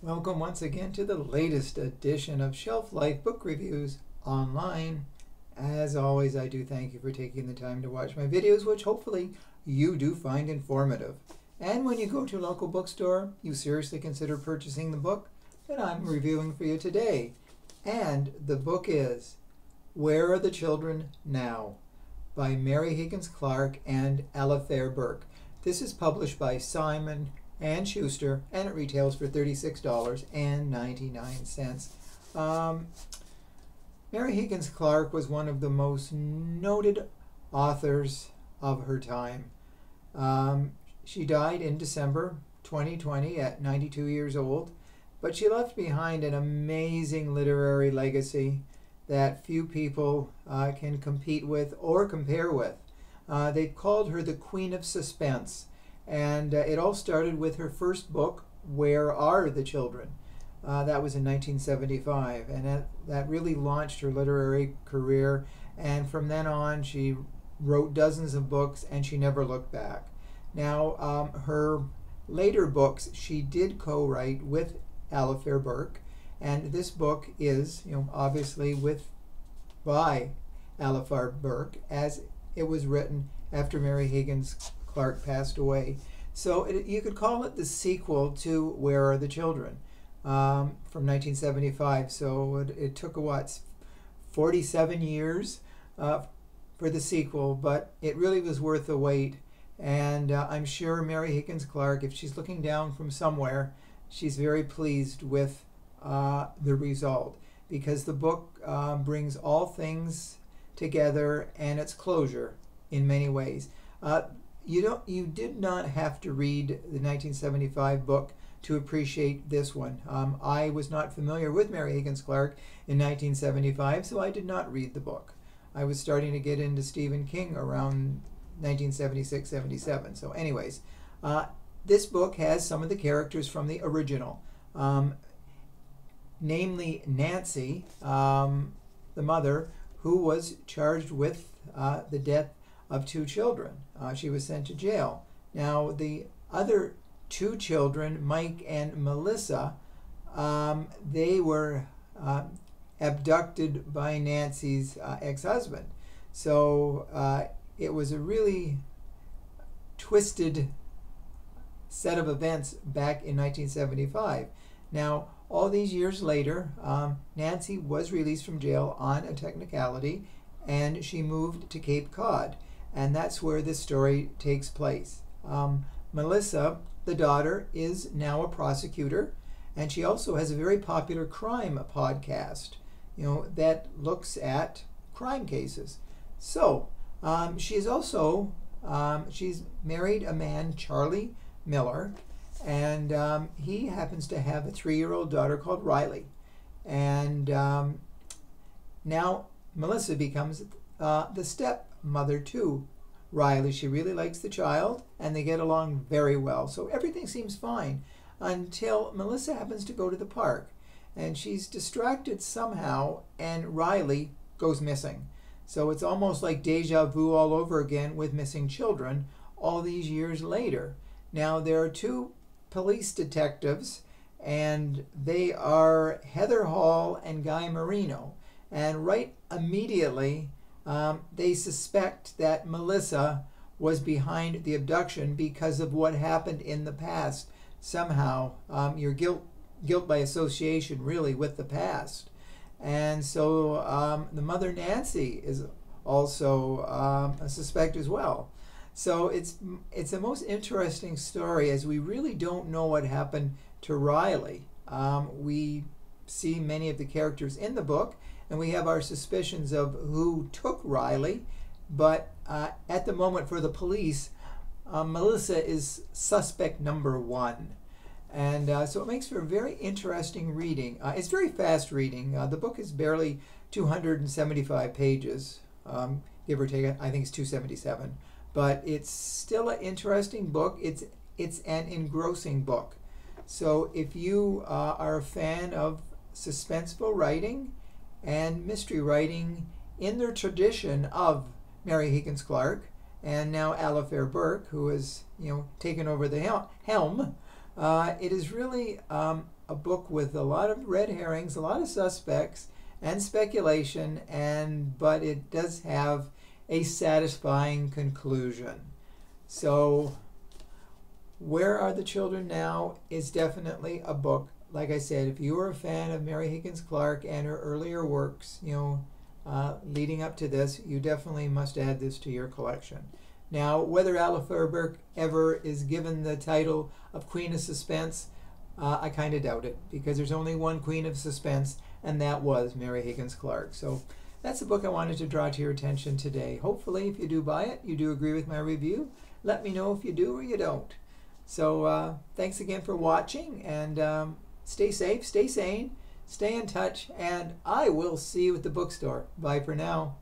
Welcome once again to the latest edition of Shelf Life Book Reviews Online. As always, I do thank you for taking the time to watch my videos, which hopefully you do find informative. And when you go to a local bookstore, you seriously consider purchasing the book that I'm reviewing for you today. And the book is Where Are the Children Now? By Mary Higgins Clark and Alafair Burke. This is published by Simon & Schuster, and it retails for $36.99. Mary Higgins Clark was one of the most noted authors of her time. She died in December 2020 at 92 years old, but she left behind an amazing literary legacy that few people can compete with or compare with. They called her the Queen of Suspense. And it all started with her first book, Where Are the Children? That was in 1975, and that really launched her literary career. And from then on, she wrote dozens of books, and she never looked back. Now, her later books, she did co-write with Alafair Burke, and this book is, obviously by Alafair Burke, as it was written after Mary Higgins Clark passed away. So you could call it the sequel to Where Are the Children from 1975. So it took 47 years for the sequel, but it really was worth the wait. And I'm sure Mary Higgins Clark, if she's looking down from somewhere, she's very pleased with the result, because the book brings all things together and its closure in many ways. You did not have to read the 1975 book to appreciate this one. I was not familiar with Mary Higgins Clark in 1975, so I did not read the book. I was starting to get into Stephen King around 1976-77. So anyways, this book has some of the characters from the original, namely Nancy, the mother, who was charged with the death of 2 children. She was sent to jail. Now, the other 2 children, Mike and Melissa, they were abducted by Nancy's ex-husband. So it was a really twisted set of events back in 1975. Now, all these years later, Nancy was released from jail on a technicality, and she moved to Cape Cod. And that's where this story takes place. Melissa, the daughter, is now a prosecutor, and she also has a very popular crime podcast, that looks at crime cases. So she's married a man, Charlie Miller, and he happens to have a 3-year-old daughter called Riley. And now Melissa becomes the stepmother to Riley. She really likes the child, and they get along very well. So everything seems fine until Melissa happens to go to the park, and she's distracted somehow, and Riley goes missing. So it's almost like deja vu all over again with missing children all these years later. Now, there are 2 police detectives, and they are Heather Hall and Guy Marino. And right immediately, they suspect that Melissa was behind the abduction because of what happened in the past. Somehow, your guilt by association, really, with the past. And so the mother, Nancy, is also a suspect as well. So it's a most interesting story, as we really don't know what happened to Riley. We see many of the characters in the book, and we have our suspicions of who took Riley, but at the moment for the police, Melissa is suspect number 1. And so it makes for a very interesting reading. It's very fast reading. The book is barely 275 pages, give or take. I think it's 277. But it's still an interesting book. It's an engrossing book. So if you are a fan of suspenseful writing and mystery writing in their tradition of Mary Higgins Clark and now Alafair Burke, who has taken over the helm, It is really a book with a lot of red herrings, a lot of suspects, and speculation, but it does have a satisfying conclusion. So, Where Are the Children Now is definitely a book. Like I said, if you are a fan of Mary Higgins Clark and her earlier works, leading up to this, you definitely must add this to your collection. Now, whether Alafair Burke ever is given the title of Queen of Suspense, I kind of doubt it, because there's only one Queen of Suspense, and that was Mary Higgins Clark. So that's a book I wanted to draw to your attention today. Hopefully, if you do buy it, you do agree with my review. Let me know if you do or you don't. So thanks again for watching, and stay safe, stay sane, stay in touch, and I will see you at the bookstore. Bye for now.